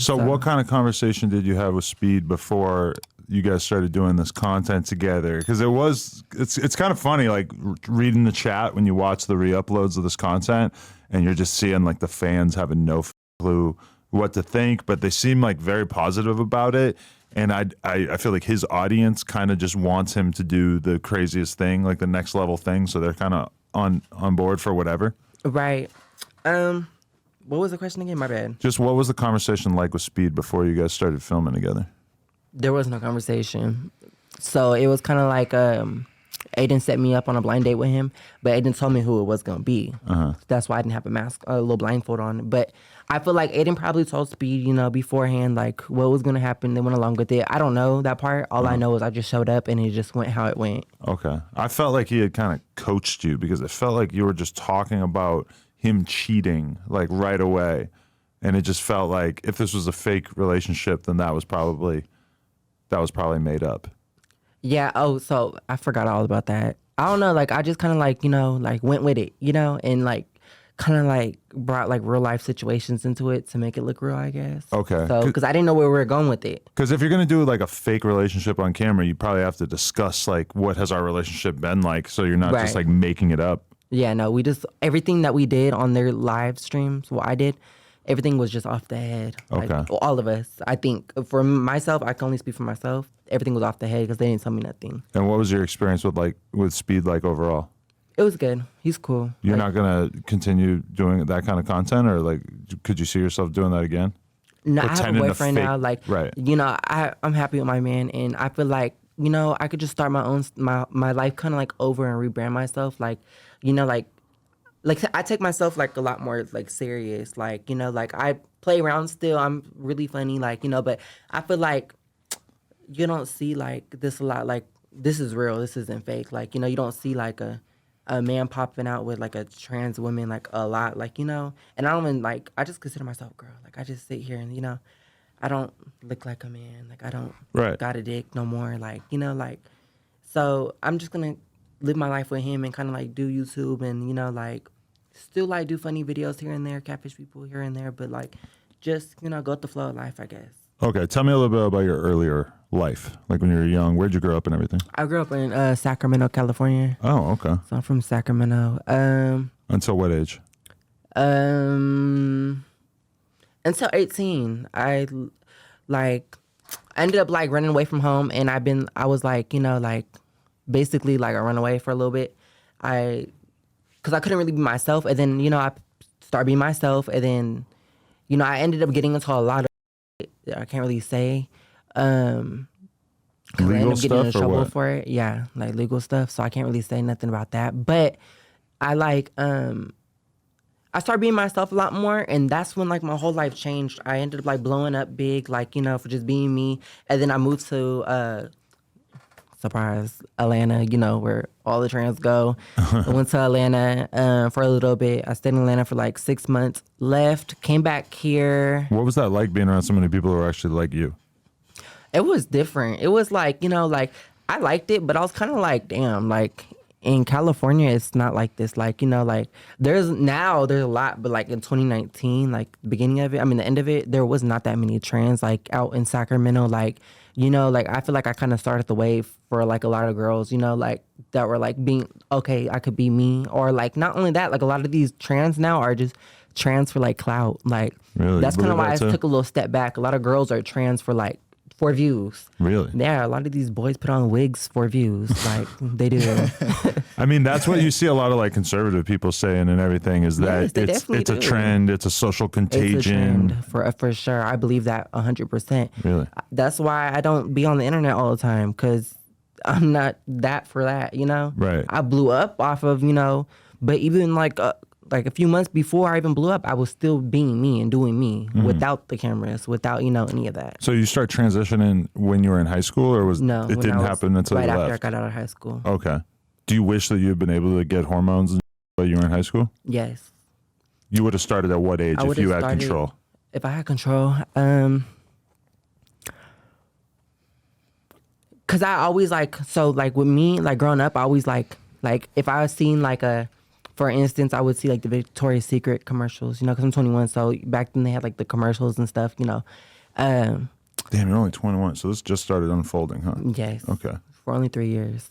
So what kind of conversation did you have with Speed before you guys started doing this content together? Because it's kind of funny, like reading the chat when you watch the re-uploads of this content, and you're just seeing like the fans having no clue what to think, but they seem like very positive about it. And I feel like his audience kind of just wants him to do the craziest thing, like the next level thing. So they're kind of on board for whatever. Right. What was the question again? My bad. Just what was the conversation like with Speed before you guys started filming together? There was no conversation. So it was kind of like Aiden set me up on a blind date with him, but Aiden told me who it was going to be. That's why I didn't have a mask, a little blindfold on. But I feel like Aiden probably told Speed, beforehand, like what was going to happen. They went along with it. I don't know that part. All I know is I just showed up and it just went how it went. Okay. I felt like he had kind of coached you because it felt like you were just talking about him cheating like right away. And it just felt like if this was a fake relationship, then that was probably made up. Yeah. Oh, so I forgot all about that. I don't know. Like, I just kind of like, went with it, and like kind of like brought like real life situations into it to make it look real, I guess. Okay. So, because I didn't know where we were going with it. Because if you're going to do like a fake relationship on camera, you probably have to discuss like what has our relationship been like, so you're not just like making it up. Yeah, no, everything that we did on their live streams, what I did, everything was just off the head. Okay. Like, all of us. I think for myself, I can only speak for myself. Everything was off the head because they didn't tell me nothing. And what was your experience with Speed like overall? It was good. He's cool. You're not going to continue doing that kind of content, or like, could you see yourself doing that again? No, I have a boyfriend now. Like, right. I'm happy with my man, and I feel like, I could just start my own, my life kind of like over and rebrand myself. Like, like I take myself like a lot more like serious. Like, like I play around still. I'm really funny, like, but I feel like you don't see like this a lot. Like, this is real. This isn't fake. Like, you don't see like a man popping out with like a trans woman like a lot. Like, and I don't even like, I just consider myself a girl. Like, I just sit here and, I don't look like a man. Like, I don't got a dick no more. Like, like, so I'm just going to live my life with him and kind of like do YouTube and, like still like do funny videos here and there, catfish people here and there, but like just, go with the flow of life, I guess. Okay. Tell me a little bit about your earlier life. Like when you were young, where'd you grow up and everything? I grew up in Sacramento, California. Oh, okay. So I'm from Sacramento. Until what age? Until 18. I ended up like running away from home, and I was like, like basically like a runaway for a little bit. Because I couldn't really be myself, and then I started being myself, and then I ended up getting into a lot of I can't really say. Because I ended up getting in trouble for it. Yeah, like legal stuff. So I can't really say nothing about that. But I like I started being myself a lot more, and that's when like my whole life changed. I ended up like blowing up big, like for just being me. And then I moved to surprise, Atlanta, where all the trans go. I went to Atlanta for a little bit. I stayed in Atlanta for like 6 months, left, came back here. What was that like being around so many people who are actually like you? It was different. It was like, like I liked it, but I was kind of like, damn, like in California, it's not like this. Like, like there's a lot, but like in 2019, like the beginning of it, the end of it, there was not that many trans like out in Sacramento. Like, like I feel like I kind of started the wave for like a lot of girls, like that were like being, okay, I could be me. Or like, not only that, like a lot of these trans now are just trans for like clout. Like, really? That's kind of why I took a little step back. A lot of girls are trans for like, for views. Really? Yeah, a lot of these boys put on wigs for views. Like, they do. That's what you see a lot of like conservative people saying and everything is that it's a trend, it's a social contagion. It's a trend, for sure. I believe that 100%. Really? That's why I don't be on the internet all the time, because I'm not that for that, Right. I blew up off of, but even like a few months before I even blew up, I was still being me and doing me without the cameras, without, any of that. So you start transitioning when you were in high school, or No, it didn't happen until you left? Right after I got out of high school. Okay. Do you wish that you had been able to get hormones while you were in high school? Yes. You would have started at what age if you had control? If I had control, because I always like, so like with me, like growing up, I always like if I was seen like for instance, I would see like the Victoria's Secret commercials, because I'm 21. So back then they had like the commercials and stuff, Um, Damn, you're only 21, so this just started unfolding, huh? yes. Okay. For only 3 years.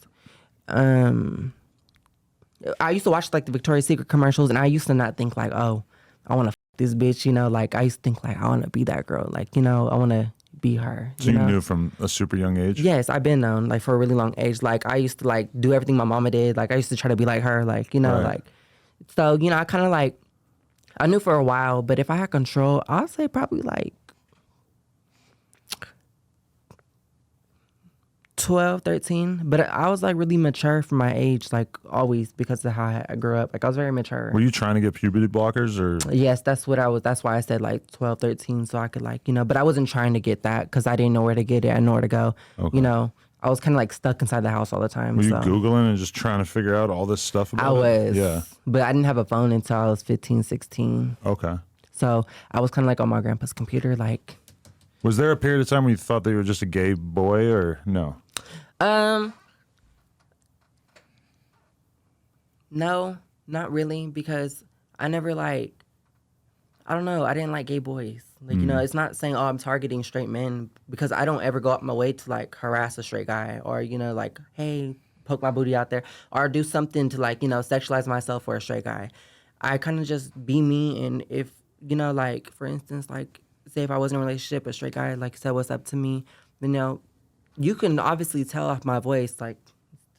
I used to watch like the Victoria's Secret commercials, and I used to not think like, oh, I want to this bitch, you know. Like I used to think like, I want to be that girl. Like, you know, I want to be her. So you know? knew from a super young age? Yes, I've been known like for a really long age. Like I used to like do everything my mama did. Like I used to try to be like her. Like, you know, Right. like, so, you know, I kind of like, I knew for a while, but if I had control, I'll say probably like 12, 13. But I was like really mature for my age, like always, because of how I grew up. Like I was very mature. Were you trying to get puberty blockers or? Yes, that's what I was. That's why I said like 12, 13, so I could like, you know, but I wasn't trying to get that because I didn't know where to get it. I didn't know where to go. Okay. You know, I was kind of like stuck inside the house all the time. Were you so. Googling and just trying to figure out all this stuff about I was. it? Yeah. But I didn't have a phone until I was 15, 16. Okay. So I was kind of like on my grandpa's computer, like. Was there a period of time when you thought that you were just a gay boy or no? No, not really, because I never like, I don't know, I didn't like gay boys. Like, you know, it's not saying, oh, I'm targeting straight men, because I don't ever go out my way to like harass a straight guy or, you know, like, hey, poke my booty out there or do something to like, you know, sexualize myself for a straight guy. I kind of just be me. And if, you know, like, for instance, like, say if I was in a relationship, a straight guy, like, said what's up to me, then, you know, you can obviously tell off my voice, like,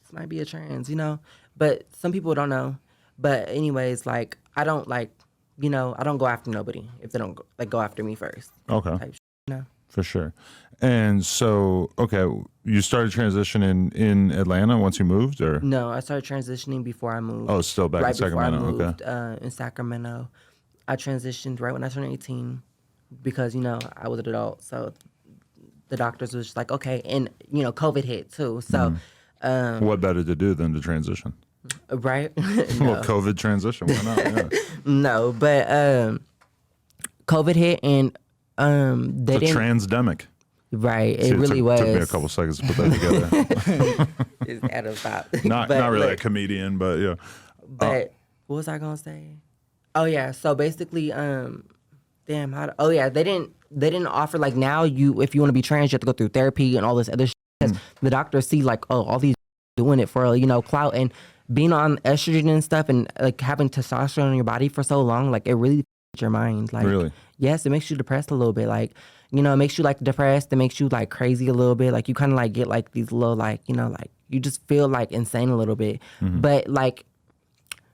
this might be a trans, you know? But some people don't know. But anyways, like, I don't, like, you know, I don't go after nobody if they don't, go after me first. Okay. Type you know? For sure. And so, okay, you started transitioning in Atlanta once you moved or? No, I started transitioning before I moved. Oh, still back in Sacramento. Before I moved, Okay. in Sacramento. I transitioned right when I turned 18 because, you know, I was an adult. So the doctors was just like, okay. And, you know, COVID hit too. So, What better to do than to transition? right? Well, COVID transition. Why not? Yeah. No, but COVID hit and they It's a didn't. transdemic. Right, See, it really was. Took me a couple seconds to put that together. It's at a stop. not But, really a look, comedian, but yeah. But what was I gonna say? Oh yeah, so basically, damn, oh yeah, they didn't offer like now if you want to be trans, you have to go through therapy and all this other shit. 'Cause the doctors see like, oh, all these doing it for, you know, clout and being on estrogen and stuff and like having testosterone in your body for so long, like it really your mind. Like, Really? yes, it makes you depressed a little bit. Like, you know, it makes you like depressed. It makes you like crazy a little bit. Like you kind of like get like these little like, you know, like you just feel like insane a little bit. But like,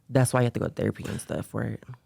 that's why you have to go to therapy and stuff for it.